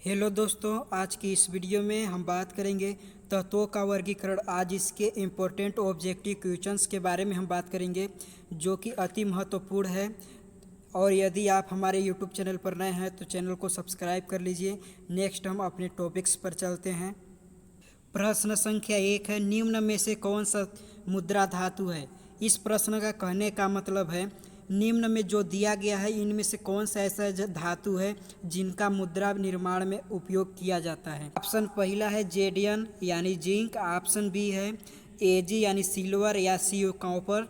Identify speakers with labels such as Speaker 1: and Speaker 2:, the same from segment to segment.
Speaker 1: Hello दोस्तों, आज की इस वीडियो में हम बात करेंगे तत्वों का वर्गीकरण। आज इसके इम्पोर्टेंट ऑब्जेक्टिव क्वेश्चंस के बारे में हम बात करेंगे जो कि अति महत्वपूर्ण है। और यदि आप हमारे यूट्यूब चैनल पर नए हैं तो चैनल को सब्सक्राइब कर लीजिए। नेक्स्ट हम अपने टॉपिक्स पर चलते हैं। प्रश्न संख्या 1 है, निम्न में से कौन सा मुद्रा धातु है। इस प्रश्न का कहने का मतलब है निम्न में जो दिया गया है इनमें से कौन सा ऐसा धातु है जिनका मुद्रा निर्माण में उपयोग किया जाता है। ऑप्शन पहला है जेडियन यानी जिंक। ऑप्शन बी है एजी यानी सिल्वर या सीओ कॉपर।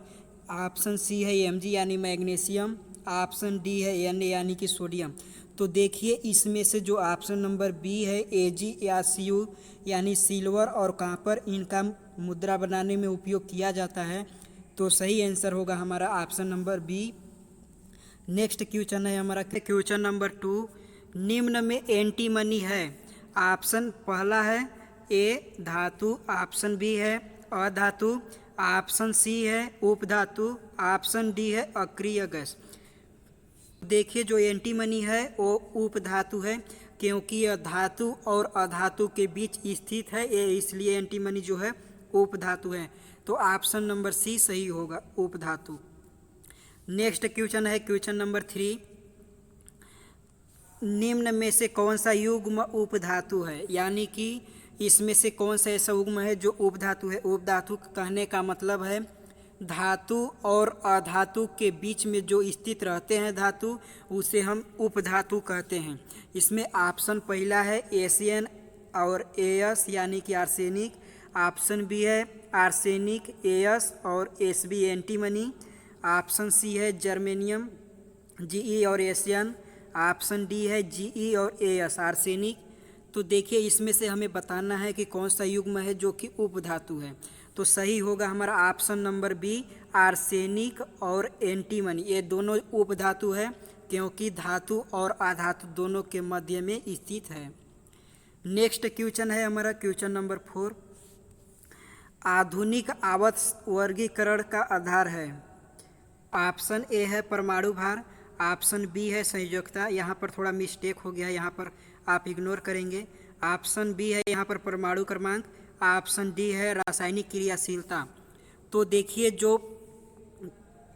Speaker 1: ऑप्शन सी है एमजी यानी मैग्नीशियम। ऑप्शन डी है एन यानी कि सोडियम। तो देखिए इसमें से जो ऑप्शन नंबर बी है एजी या सीयू यानी सिल्वर और कॉपर, इनका मुद्रा बनाने में उपयोग किया जाता है। तो सही आंसर होगा हमारा option number B. Next question है हमारा क्वेश्चन नंबर 2, निम्न में एंटीमनी है। ऑप्शन पहला है ए धातु, ऑप्शन बी है अधातु, ऑप्शन सी है उपधातु, ऑप्शन डी है अक्रिय गैस। देखिए जो एंटीमनी है वो उपधातु है, क्योंकि यह धातु और अधातु के बीच स्थित है, ये इसलिए एंटीमनी जो है उपधातु है। तो ऑप्शन नंबर सी सही होगा, उपधातु। नेक्स्ट क्वेश्चन है क्वेश्चन नंबर 3, निम्न में से कौन सा युग्म उपधातु है, यानी कि इसमें से कौन सा ऐसा युग्म है जो उपधातु है। उपधातु कहने का मतलब है धातु और अधातु के बीच में जो स्थित रहते हैं धातु, उसे हम उपधातु कहते हैं। इसमें ऑप्शन पहला है एशियन और एस यानी कि आर्सेनिक। ऑप्शन बी है आर्सेनिक, एस और S B antimony. Option C है जर्मेनियम, जीई और एशियन। ऑप्शन डी है जीई और एस आर्सेनिक। तो देखिए इसमें से हमें बताना है कि कौन सा युग्म है जो कि उपधातु है। तो सही होगा हमारा ऑप्शन नंबर बी आर्सेनिक और एंटीमनी, ये दोनों उपधातु है क्योंकि धातु और अधातु दोनों के मध्य में स्थित है। नेक्स्ट क्वेश्चन है हमारा क्वेश्चन नंबर 4, आधुनिक आवर्त वर्गीकरण का आधार है। ऑप्शन ए है परमाणु भार, ऑप्शन बी है संयोजकता, यहाँ पर थोड़ा मिस्टेक हो गया है, यहाँ पर आप इग्नोर करेंगे। ऑप्शन बी है यहाँ पर परमाणु क्रमांक। ऑप्शन डी है रासायनिक क्रियाशीलता। तो देखिए जो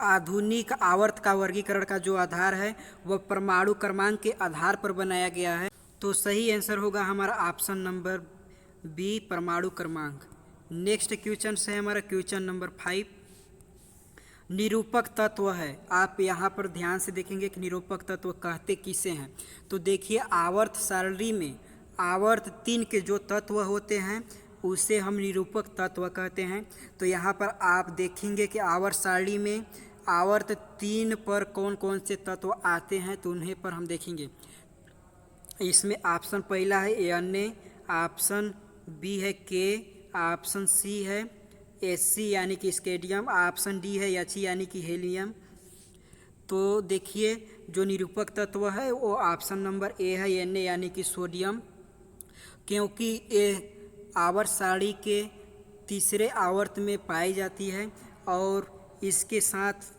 Speaker 1: आधुनिक आवर्त का वर्गीकरण का जो आधार है वह परमाणु क्रमांक के आधार पर बनाया गया है। तो सही आंसर होगा हमारा ऑप्शन नंबर बी परमाणु क्रमांक। नेक्स्ट क्वेश्चन है हमारा क्वेश्चन नंबर 5, निरूपक तत्व है। आप यहाँ पर ध्यान से देखेंगे कि निरूपक तत्व कहते किसे हैं। तो देखिए आवर्त सारणी में आवर्त 3 के जो तत्व होते हैं उसे हम निरूपक तत्व कहते हैं। तो यहाँ पर आप देखेंगे कि आवर्त सारणी में आवर्त 3 पर कौन कौन से तत्व आते हैं, तो उन्हें पर हम देखेंगे। इसमें ऑप्शन पहला है एन, ऑप्शन बी है के, ऑप्शन सी है एससी यानी कि स्केडियम, ऑप्शन डी है एच यानी कि हेलियम। तो देखिए जो निरूपक तत्व है वो ऑप्शन नंबर ए है एन यानी कि सोडियम, क्योंकि ये आवर्त सारणी के तीसरे आवर्त में पाई जाती है और इसके साथ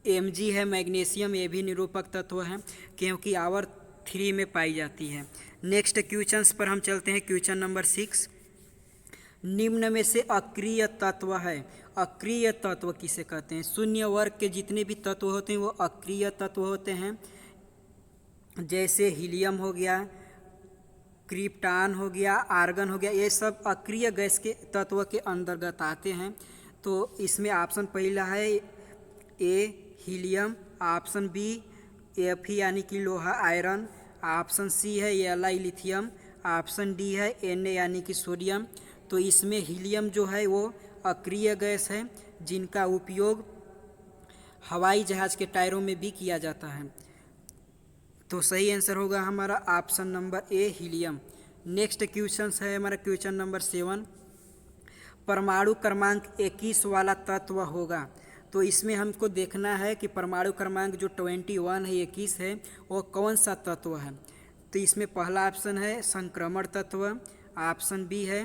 Speaker 1: Mg है मैग्नीशियम, ये भी निरूपक तत्व है क्योंकि आवर्त 3 में पाई जाती है। नेक्स्ट क्वेश्चंस पर हम चलते हैं क्वेश्चन नंबर 6, निम्न में से अक्रिय तत्व है। अक्रिय तत्व किसे कहते हैं। शून्य वर्ग के जितने भी तत्व होते हैं वो अक्रिय तत्व होते हैं, जैसे हीलियम हो गया, क्रिप्टॉन हो गया, आर्गन हो गया, ये सब अक्रिय गैस के तत्व के अंतर्गत आते हैं। तो इसमें ऑप्शन पहला है ए हीलियम, ऑप्शन बी एफ यानी कि लोहा आयरन, ऑप्शन सी है एल लिथियम, ऑप्शन डी है एन यानी कि सोडियम। तो इसमें हीलियम जो है वो अक्रिय गैस है जिनका उपयोग हवाई जहाज़ के टायरों में भी किया जाता है। तो सही आंसर होगा हमारा option number A helium. Next question है हमारा क्वेश्चन नंबर 7, परमाणु क्रमांक 21 वाला तत्व होगा। तो इसमें हमको देखना है कि परमाणु क्रमांक जो 21 है 21 है वो कौन सा तत्व है। तो इसमें पहला ऑप्शन है संक्रमण तत्व, ऑप्शन बी है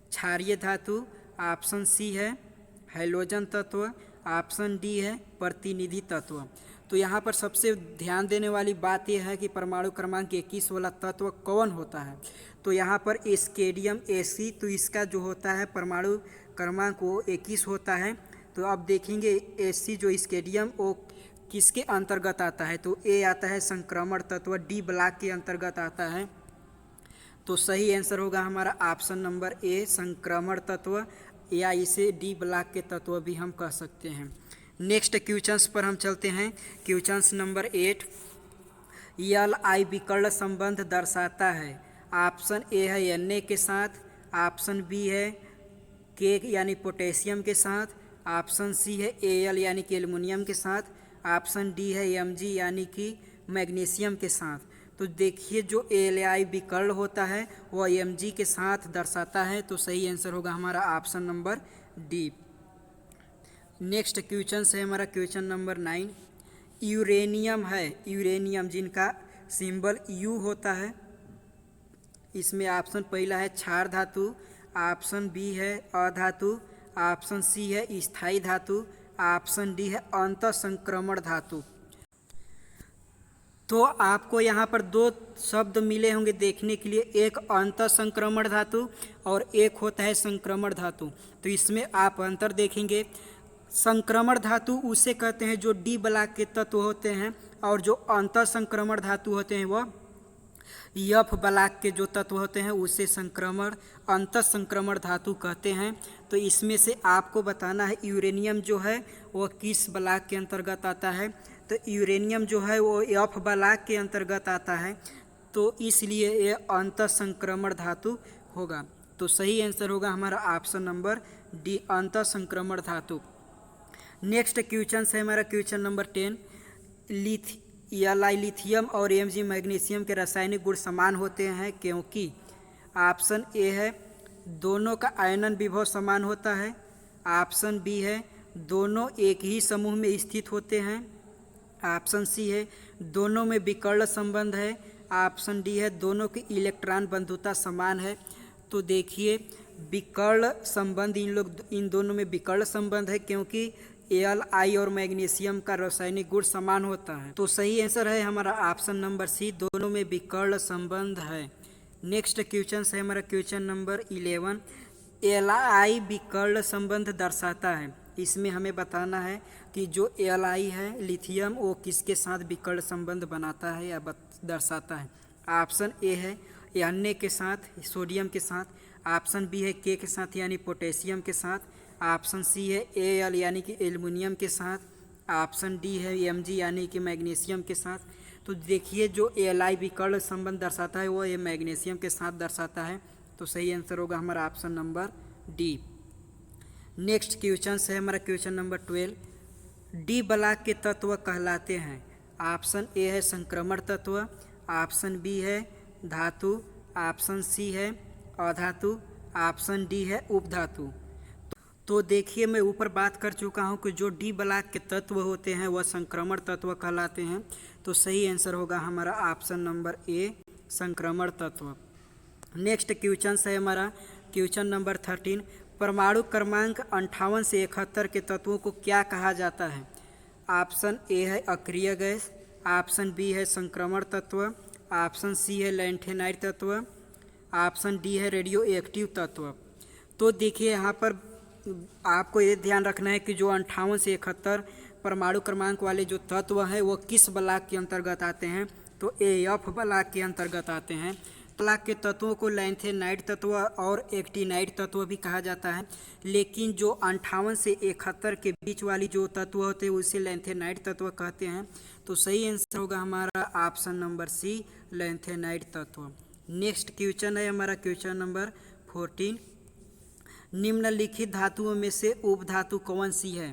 Speaker 1: क्षारीय धातु, ऑप्शन सी है हैलोजन तत्व, ऑप्शन डी है प्रतिनिधि तत्व। तो यहाँ पर सबसे ध्यान देने वाली बात यह है कि परमाणु क्रमांक 21 वाला तत्व कौन होता है। तो यहाँ पर स्केडियम Ag, तो इसका जो होता है परमाणु क्रमांक वो 21 होता है। तो अब देखेंगे Ag जो स्केडियम वो किसके अंतर्गत आता है। तो ए आता है संक्रमण तत्व, डी ब्लॉक के अंतर्गत आता है। तो सही आंसर होगा हमारा ऑप्शन नंबर ए संक्रमण तत्व, या इसे डी ब्लॉक के तत्व भी हम कह सकते हैं। नेक्स्ट क्वेश्चंस पर हम चलते हैं। क्वेश्चंस नंबर 8, Li विकर्ण संबंध दर्शाता है। ऑप्शन ए है Na के साथ, ऑप्शन बी है K यानी पोटेशियम के साथ, ऑप्शन सी है Al यानी कि एल्युमिनियम के साथ, ऑप्शन डी है Mg यानी कि मैग्नीशियम के साथ। तो देखिए जो Li विकर्ण होता है वह Mg के साथ दर्शाता है। तो सही आंसर होगा हमारा option number D. Next question है हमारा क्वेश्चन नंबर 9, यूरेनियम है, यूरेनियम जिनका सिंबल U होता है। इसमें ऑप्शन पहला है क्षार धातु, ऑप्शन बी है अधातु, ऑप्शन सी है स्थायी धातु, ऑप्शन डी है अंतःसंक्रमण धातु। तो आपको यहाँ पर दो शब्द मिले होंगे देखने के लिए, एक अंतःसंक्रमण धातु और एक होता है संक्रमण धातु। तो इसमें आप अंतर देखेंगे, संक्रमण धातु उसे कहते हैं जो डी ब्लॉक के तत्व होते हैं, और जो अंतःसंक्रमण धातु होते हैं वह F ब्लॉक के जो तत्व होते हैं उसे संक्रमण अंतःसंक्रमण धातु कहते हैं। तो इसमें से आपको बताना है यूरेनियम जो है वह किस ब्लॉक के अंतर्गत आता है। तो यूरेनियम जो है वो F ब्लॉक के अंतर्गत आता है, तो इसलिए ये अंतःसंक्रमण धातु होगा। तो सही आंसर होगा हमारा ऑप्शन नंबर डी अंतःसंक्रमण धातु। नेक्स्ट क्वेश्चन है हमारा क्वेश्चन नंबर 10, लिथियम और Mg मैग्नीशियम के रासायनिक गुण समान होते हैं क्योंकि ऑप्शन ए है दोनों का आयनन विभव समान होता है, ऑप्शन बी है दोनों एक ही समूह में स्थित होते हैं, ऑप्शन सी है दोनों में विकर्ण संबंध है, ऑप्शन डी है दोनों की इलेक्ट्रॉन बंधुता समान है। तो देखिए विकर्ण संबंध इन दोनों में विकर्ण संबंध है क्योंकि Li और मैग्नीशियम का रासायनिक गुण समान होता है। तो सही आंसर है हमारा ऑप्शन नंबर सी, दोनों में विकर्ण संबंध है। नेक्स्ट क्वेश्चन है हमारा क्वेश्चन नंबर 11, Li विकर्ण संबंध दर्शाता है। इसमें हमें बताना है कि जो Li है लिथियम वो किसके साथ विकर्ण संबंध बनाता है या दर्शाता है। ऑप्शन ए है Na के साथ, सोडियम के साथ, ऑप्शन बी है K के साथ यानी पोटेशियम के साथ, ऑप्शन सी है Al यानी कि एल्युमिनियम के साथ, ऑप्शन डी है Mg यानी कि मैग्नीशियम के साथ। तो देखिए जो Li विकर्ण संबंध दर्शाता है वो ये मैग्नीशियम के साथ दर्शाता है। तो सही आंसर होगा हमारा option number D. Next question है हमारा क्वेश्चन नंबर 12, डी ब्लॉक के तत्व कहलाते हैं। ऑप्शन ए है संक्रमण तत्व, ऑप्शन बी है धातु, ऑप्शन सी है अधातु, ऑप्शन डी है उपधातु। तो देखिए मैं ऊपर बात कर चुका हूँ कि जो डी ब्लॉक के तत्व होते हैं वह संक्रमण तत्व कहलाते हैं। तो सही आंसर होगा हमारा ऑप्शन नंबर ए संक्रमण तत्व। नेक्स्ट क्वेश्चन है हमारा क्वेश्चन नंबर 13, परमाणु क्रमांक 58 से 71 के तत्वों को क्या कहा जाता है। ऑप्शन ए है अक्रिय गैस, ऑप्शन बी है संक्रमण तत्व, ऑप्शन सी है लैंथेनाइट तत्व, ऑप्शन डी है रेडियो एक्टिव तत्व। तो देखिए यहाँ पर आपको ये ध्यान रखना है कि जो 58 से 71 परमाणु क्रमांक वाले जो तत्व हैं वो किस ब्लॉक के अंतर्गत आते हैं। तो F ब्लॉक के अंतर्गत आते हैं। ब्लॉक के तत्वों को लैंथेनाइट तत्व और एक्टिनाइट तत्व भी कहा जाता है, लेकिन जो 58 से 71 के बीच वाली जो तत्व होते हैं उसे लैंथेनाइट तत्व कहते हैं। तो सही आंसर होगा हमारा ऑप्शन नंबर सी लैंथेनाइट तत्व। नेक्स्ट क्वेश्चन है हमारा क्वेश्चन नंबर 14, निम्नलिखित धातुओं में से उपधातु कौन सी है।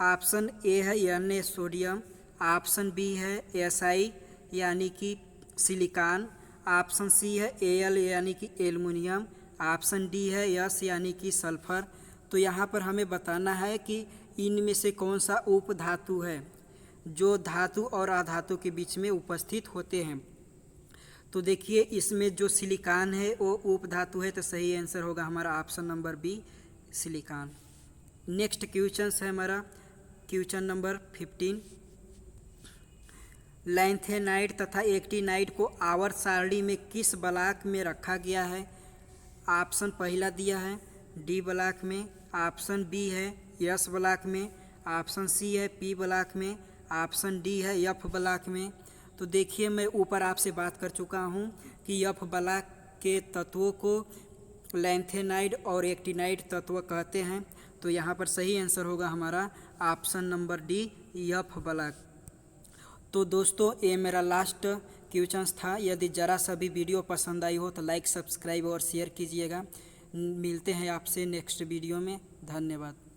Speaker 1: ऑप्शन ए है Na सोडियम, ऑप्शन बी है Si यानी कि सिलिकॉन, ऑप्शन सी है Al यानी कि एल्युमिनियम, ऑप्शन डी है S यानी कि सल्फर। तो यहाँ पर हमें बताना है कि इनमें से कौन सा उपधातु है जो धातु और अधातु के बीच में उपस्थित होते हैं। तो देखिए इसमें जो सिलिकॉन है वो उपधातु है। तो सही आंसर होगा हमारा option number B silicon. Next question है हमारा क्वेश्चन नंबर 15, लैंथेनाइड तथा एक्टिनाइड को आवर्त सारणी में किस ब्लॉक में रखा गया है? ऑप्शन पहला दिया है डी ब्लॉक में, ऑप्शन बी है एस ब्लॉक में, ऑप्शन सी है पी ब्लॉक में, ऑप्शन डी है एफ ब्लॉक में। तो देखिए मैं ऊपर आपसे बात कर चुका हूँ कि एफ ब्लॉक के तत्वों को लैंथेनाइड और एक्टिनाइड तत्व कहते हैं। तो यहाँ पर सही आंसर होगा हमारा option number D F block. तो दोस्तों ये मेरा लास्ट क्वेश्चन था। यदि ज़रा सा भी वीडियो पसंद आई हो तो लाइक, सब्सक्राइब और शेयर कीजिएगा। मिलते हैं आपसे नेक्स्ट वीडियो में। धन्यवाद।